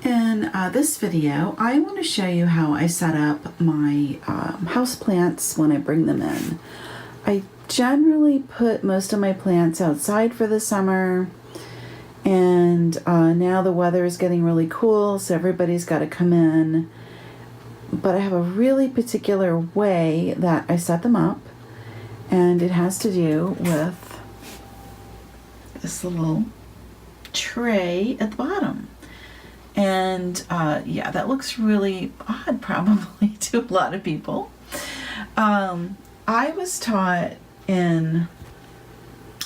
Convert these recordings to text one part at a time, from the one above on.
In this video, I want to show you how I set up my houseplants when I bring them in. I generally put most of my plants outside for the summer, and now the weather is getting really cool, so everybody's got to come in. But I have a really particular way that I set them up, and it has to do with this little tray at the bottom. And yeah, that looks really odd probably to a lot of people. I was taught in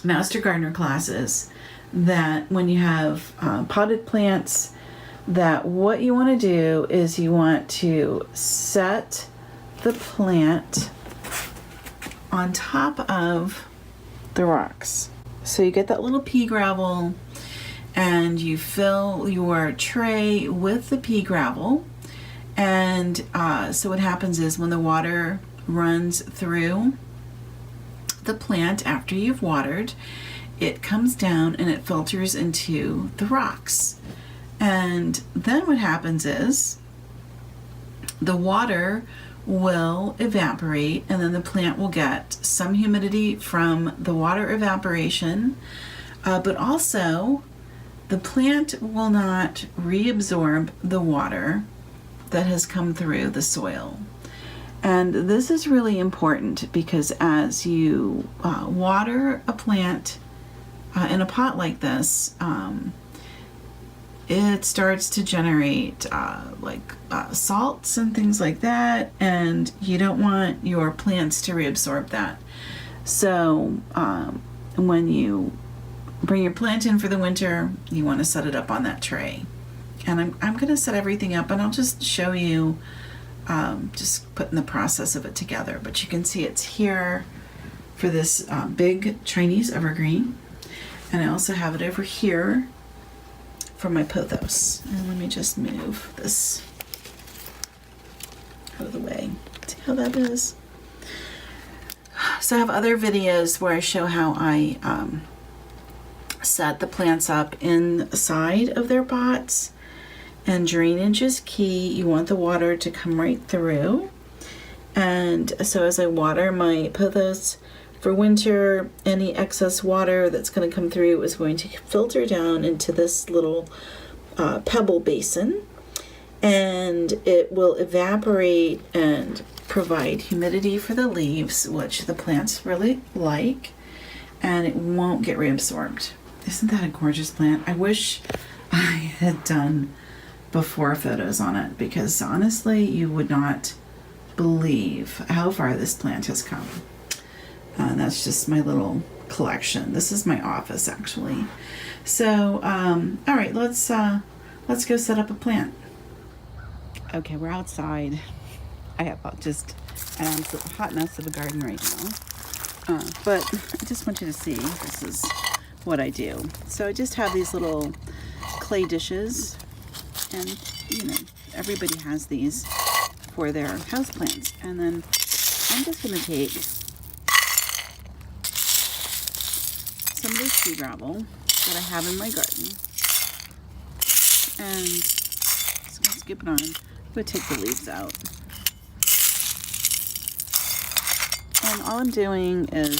Master Gardener classes that when you have potted plants, that what you want to do is you want to set the plant on top of the rocks. So you get that little pea gravel, and you fill your tray with the pea gravel. And so what happens is when the water runs through the plant after you've watered, it comes down and it filters into the rocks. And then what happens is the water will evaporate, and then the plant will get some humidity from the water evaporation, but also the plant will not reabsorb the water that has come through the soil. And this is really important because as you water a plant in a pot like this, it starts to generate salts and things like that, and you don't want your plants to reabsorb that. So when you bring your plant in for the winter, you want to set it up on that tray. And I'm going to set everything up, and I'll just show you just putting the process of it together. But you can see it's here for this big Chinese evergreen, and I also have it over here for my pothos. And let me just move this out of the way. See how that is? So I have other videos where I show how I set the plants up inside of their pots, and drainage is key. You want the water to come right through. And so as I water my pothos for winter, any excess water that's going to come through is going to filter down into this little pebble basin, and it will evaporate and provide humidity for the leaves, which the plants really like, and it won't get reabsorbed. Isn't that a gorgeous plant? I wish I had done before photos on it, because honestly, you would not believe how far this plant has come. That's just my little collection. This is my office, actually. So, all right, let's go set up a plant. Okay, we're outside. I have just an absolute hot mess of a garden right now. But I just want you to see this is what I do. So I just have these little clay dishes, and you know, everybody has these for their houseplants. And then I'm just going to take some of this pea gravel that I have in my garden, and just going to skip it on. I'm going to take the leaves out. And all I'm doing is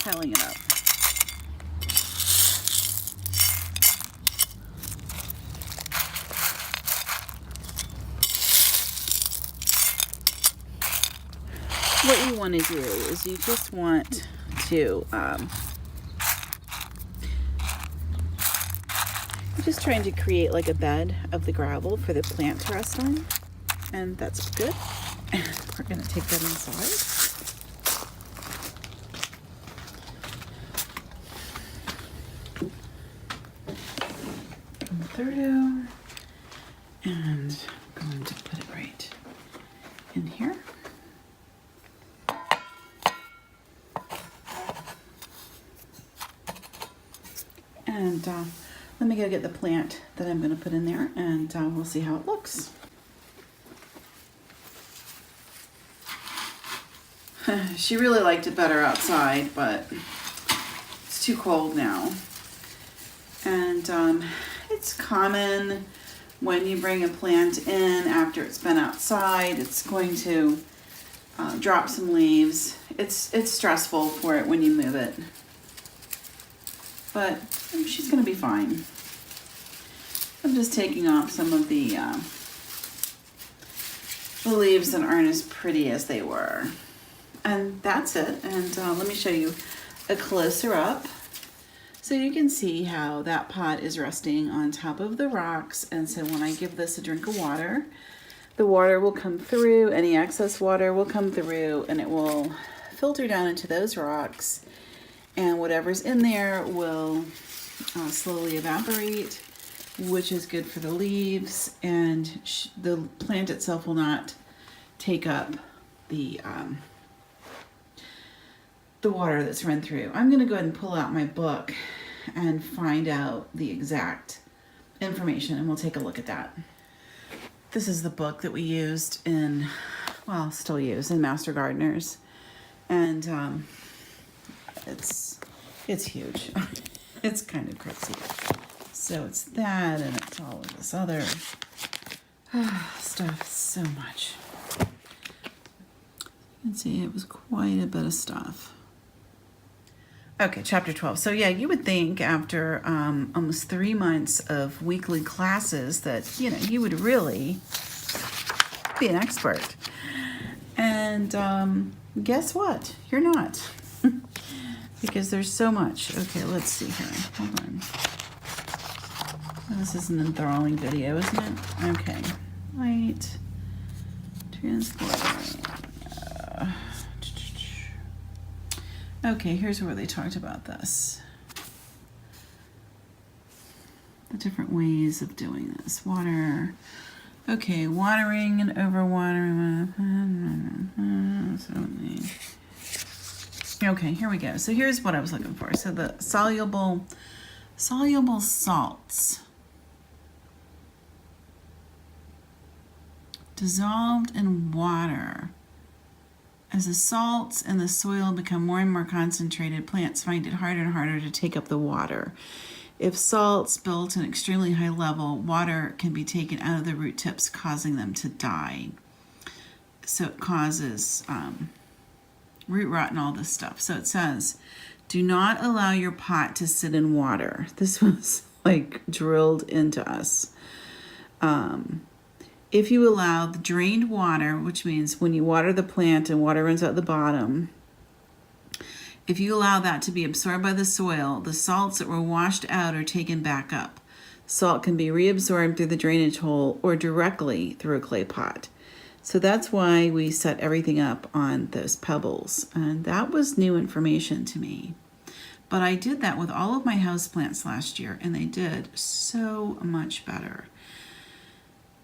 piling it up. What you want to do is you just want to you're just trying to create like a bed of the gravel for the plant to rest on, and that's good. We're going to take that inside. Thirdo, and I'm going to put it right in here. And let me go get the plant that I'm going to put in there, and we'll see how it looks. She really liked it better outside, but it's too cold now. And it's common when you bring a plant in after it's been outside, it's going to drop some leaves. It's stressful for it when you move it, but she's gonna be fine. I'm just taking off some of the leaves that aren't as pretty as they were. And that's it. And let me show you a closer up. So you can see how that pot is resting on top of the rocks. And so when I give this a drink of water, the water will come through, any excess water will come through, and it will filter down into those rocks. And whatever's in there will slowly evaporate, which is good for the leaves, and the plant itself will not take up the water that's run through. I'm going to go ahead and pull out my book and find out the exact information, and we'll take a look at that. This is the book that we used in, well, still use in Master Gardeners, and it's huge. It's kind of crazy. So it's that, and it's all of this other stuff, so much. You can see it was quite a bit of stuff. Okay, chapter 12. So yeah, you would think after almost 3 months of weekly classes that, you know, you would really be an expert. And guess what? You're not. Because there's so much. Okay, let's see here. Hold on. This is an enthralling video, isn't it? Okay. Light. Transport. Okay, here's where they talked about this. The different ways of doing this. Water. Okay, watering and overwatering. Okay, here we go. So here's what I was looking for. So the soluble salts dissolved in water. As the salts in the soil become more and more concentrated, plants find it harder and harder to take up the water. If salts build to an extremely high level, water can be taken out of the root tips, causing them to die. So it causes root rot and all this stuff. So it says, do not allow your pot to sit in water. This was like drilled into us. If you allow the drained water, which means when you water the plant and water runs out the bottom, if you allow that to be absorbed by the soil, the salts that were washed out are taken back up. Salt can be reabsorbed through the drainage hole or directly through a clay pot. So that's why we set everything up on those pebbles. And that was new information to me. But I did that with all of my houseplants last year, and they did so much better.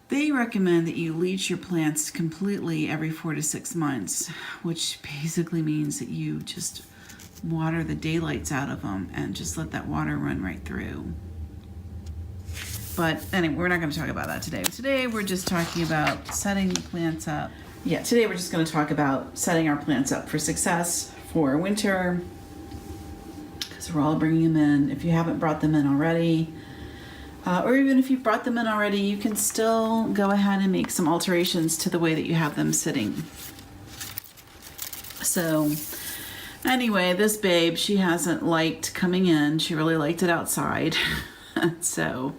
They recommend that you leach your plants completely every 4 to 6 months, which basically means that you just water the daylights out of them and just let that water run right through. But anyway, we're not going to talk about that today. Today we're just talking about setting the plants up. Yeah, today we're just going to talk about setting our plants up for success for winter, because we're all bringing them in. If you haven't brought them in already, or even if you've brought them in already, you can still go ahead and make some alterations to the way that you have them sitting. So anyway, this babe, she hasn't liked coming in. She really liked it outside. So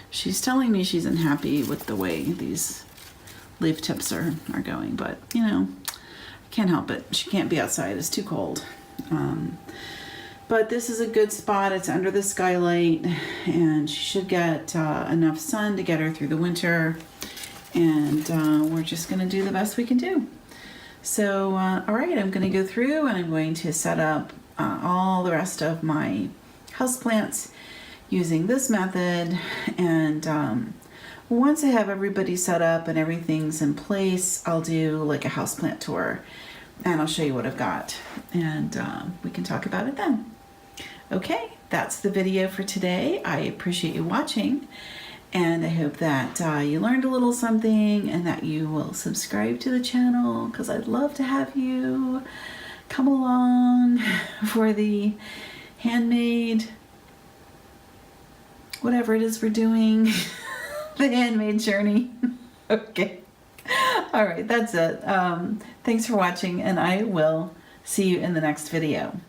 she's telling me she's unhappy with the way these leaf tips are going. But, you know, I can't help it. She can't be outside. It's too cold. But this is a good spot. It's under the skylight, and she should get enough sun to get her through the winter. And we're just going to do the best we can do. So, all right, I'm going to go through and I'm going to set up all the rest of my houseplants using this method. And once I have everybody set up and everything's in place, I'll do like a houseplant tour, and I'll show you what I've got, and we can talk about it then. Okay, that's the video for today. I appreciate you watching, and I hope that you learned a little something and that you will subscribe to the channel, because I'd love to have you come along for the handmade whatever it is we're doing, the handmade journey. Okay. All right, that's it. Thanks for watching, and I will see you in the next video.